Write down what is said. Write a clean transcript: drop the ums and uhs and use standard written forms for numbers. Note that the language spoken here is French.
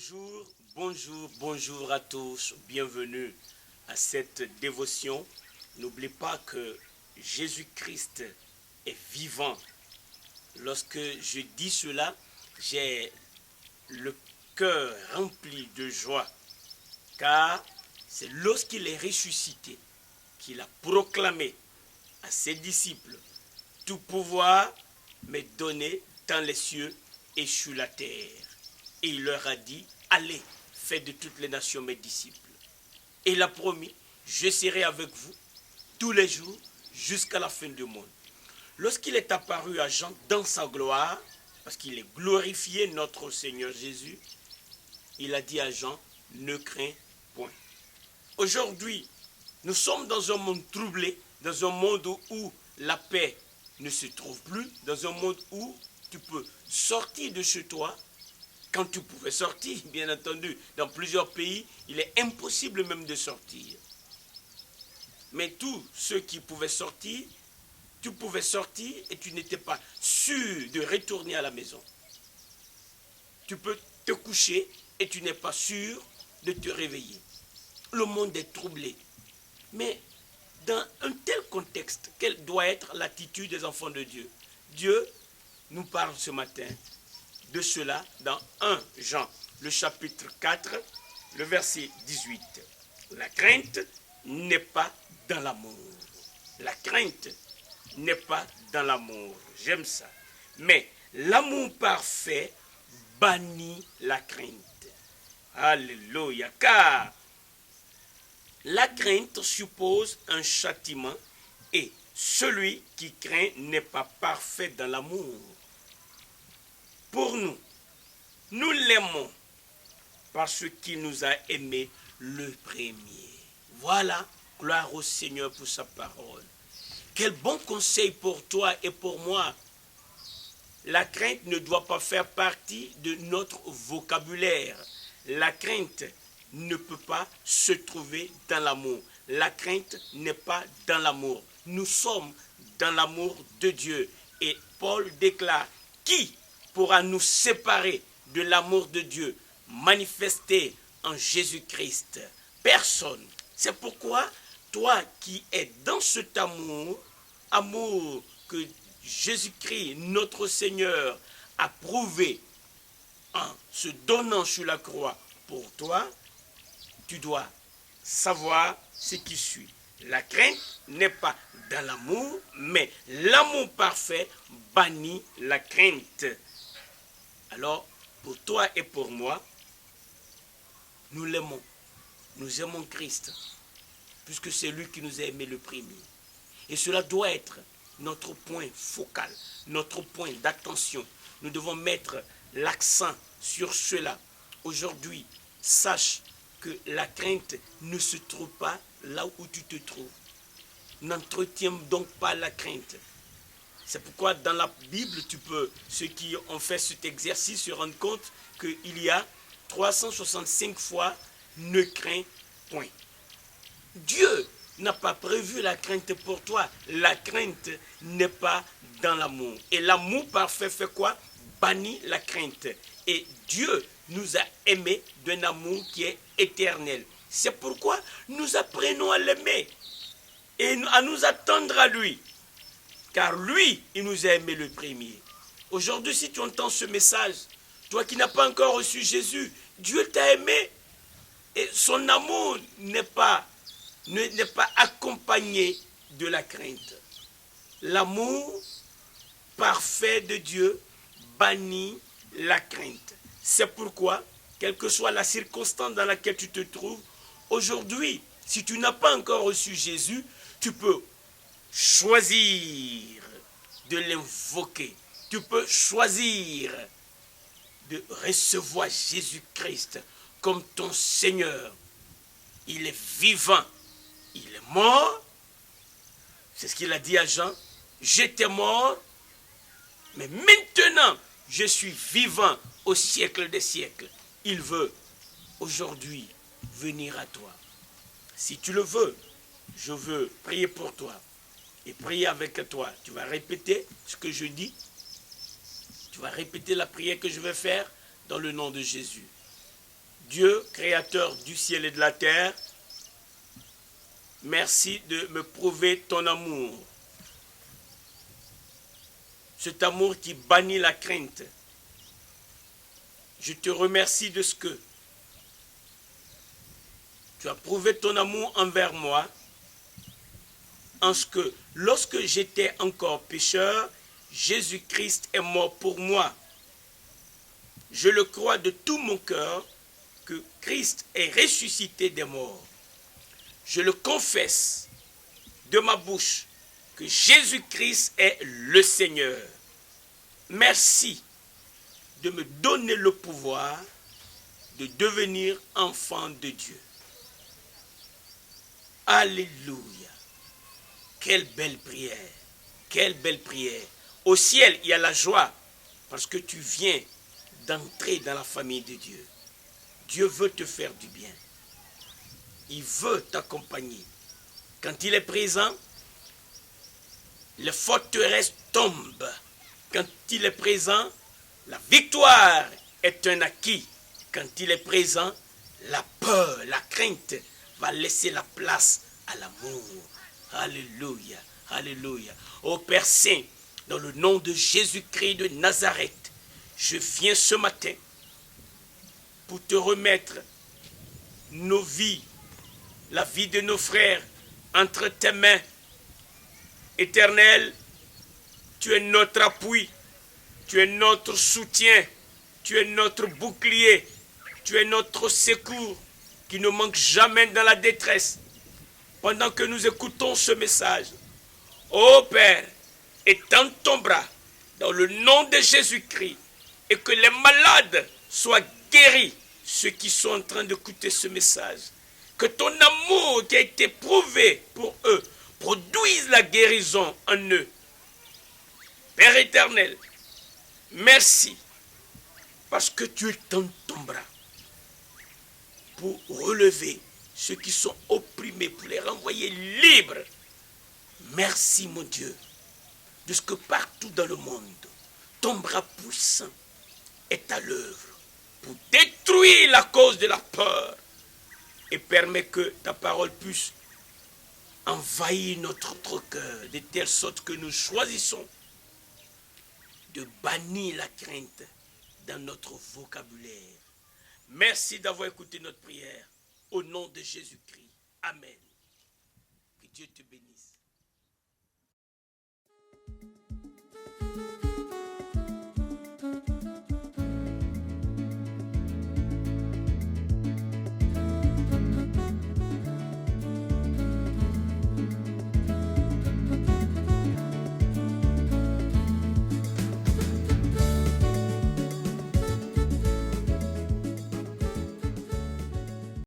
Bonjour, bonjour, bonjour à tous. Bienvenue à cette dévotion. N'oubliez pas que Jésus-Christ est vivant. Lorsque je dis cela, j'ai le cœur rempli de joie, car c'est lorsqu'il est ressuscité qu'il a proclamé à ses disciples: tout pouvoir m'est donné dans les cieux et sur la terre. Et il leur a dit: allez, faites de toutes les nations mes disciples. Et il a promis: je serai avec vous tous les jours jusqu'à la fin du monde. Lorsqu'il est apparu à Jean dans sa gloire, parce qu'il est glorifié, notre Seigneur Jésus, il a dit à Jean: ne crains point. Aujourd'hui, nous sommes dans un monde troublé, dans un monde où la paix ne se trouve plus, dans un monde où tu peux sortir de chez toi quand tu pouvais sortir. Bien entendu, dans plusieurs pays, il est impossible même de sortir. Mais tous ceux qui pouvaient sortir, tu pouvais sortir et tu n'étais pas sûr de retourner à la maison. Tu peux te coucher et tu n'es pas sûr de te réveiller. Le monde est troublé. Mais dans un tel contexte, quelle doit être l'attitude des enfants de Dieu? Dieu nous parle ce matin de cela dans 1 Jean, le chapitre 4, le verset 18. La crainte n'est pas dans l'amour. La crainte n'est pas dans l'amour. J'aime ça. Mais l'amour parfait bannit la crainte. Alléluia. Car la crainte suppose un châtiment et celui qui craint n'est pas parfait dans l'amour. Pour nous, nous l'aimons parce qu'il nous a aimés le premier. Voilà, gloire au Seigneur pour sa parole. Quel bon conseil pour toi et pour moi. La crainte ne doit pas faire partie de notre vocabulaire. La crainte ne peut pas se trouver dans l'amour. La crainte n'est pas dans l'amour. Nous sommes dans l'amour de Dieu. Et Paul déclare: qui pourra nous séparer de l'amour de Dieu manifesté en Jésus-Christ? Personne. C'est pourquoi toi qui es dans cet amour, amour que Jésus-Christ, notre Seigneur, a prouvé en se donnant sur la croix pour toi, tu dois savoir ce qui suit. La crainte n'est pas dans l'amour, mais l'amour parfait bannit la crainte. Alors, pour toi et pour moi, nous l'aimons. Nous aimons Christ, puisque c'est lui qui nous a aimés le premier. Et cela doit être notre point focal, notre point d'attention. Nous devons mettre l'accent sur cela. Aujourd'hui, sache que la crainte ne se trouve pas là où tu te trouves. N'entretiens donc pas la crainte. C'est pourquoi dans la Bible, ceux qui ont fait cet exercice se rendent compte qu'il y a 365 fois « ne crains point ». Dieu n'a pas prévu la crainte pour toi. La crainte n'est pas dans l'amour. Et l'amour parfait fait quoi? Bannit la crainte. Et Dieu nous a aimés d'un amour qui est éternel. C'est pourquoi nous apprenons à l'aimer et à nous attendre à lui. Car lui, il nous a aimés le premier. Aujourd'hui, si tu entends ce message, toi qui n'as pas encore reçu Jésus, Dieu t'a aimé. Et son amour n'est pas accompagné de la crainte. L'amour parfait de Dieu bannit la crainte. C'est pourquoi, quelle que soit la circonstance dans laquelle tu te trouves, aujourd'hui, si tu n'as pas encore reçu Jésus, tu peux choisir de l'invoquer. Tu peux choisir de recevoir Jésus-Christ comme ton Seigneur. Il est vivant. Il est mort. C'est ce qu'il a dit à Jean. J'étais mort, mais maintenant, je suis vivant au siècle des siècles. Il veut aujourd'hui venir à toi. Si tu le veux, je veux prier pour toi et prier avec toi. Tu vas répéter ce que je dis. Tu vas répéter la prière que je vais faire dans le nom de Jésus. Dieu, créateur du ciel et de la terre, merci de me prouver ton amour. Cet amour qui bannit la crainte. Je te remercie de ce que tu as prouvé ton amour envers moi, en ce que lorsque j'étais encore pécheur, Jésus-Christ est mort pour moi. Je le crois de tout mon cœur que Christ est ressuscité des morts. Je le confesse de ma bouche que Jésus-Christ est le Seigneur. Merci de me donner le pouvoir de devenir enfant de Dieu. Alléluia. Quelle belle prière. Quelle belle prière. Au ciel, il y a la joie parce que tu viens d'entrer dans la famille de Dieu. Dieu veut te faire du bien. Il veut t'accompagner. Quand il est présent, les forteresses tombent. Quand il est présent, la victoire est un acquis. Quand il est présent, la peur, la crainte va laisser la place à l'amour. Alléluia, alléluia. Ô Père Saint, dans le nom de Jésus-Christ de Nazareth, je viens ce matin pour te remettre nos vies, la vie de nos frères, entre tes mains. Éternel, tu es notre appui, tu es notre soutien, tu es notre bouclier, tu es notre secours qui ne manque jamais dans la détresse. Pendant que nous écoutons ce message, ô Père, étends ton bras dans le nom de Jésus-Christ et que les malades soient guéris, ceux qui sont en train d'écouter ce message. Que ton amour qui a été prouvé pour eux produise la guérison en eux. Père éternel, merci parce que tu étends ton bras pour relever ceux qui sont opprimés, pour les renvoyer libres. Merci mon Dieu, de ce que partout dans le monde, ton bras puissant est à l'œuvre pour détruire la cause de la peur et permet que ta parole puisse envahir notre cœur de telle sorte que nous choisissons de bannir la crainte dans notre vocabulaire. Merci d'avoir écouté notre prière. Au nom de Jésus-Christ. Amen. Que Dieu te bénisse.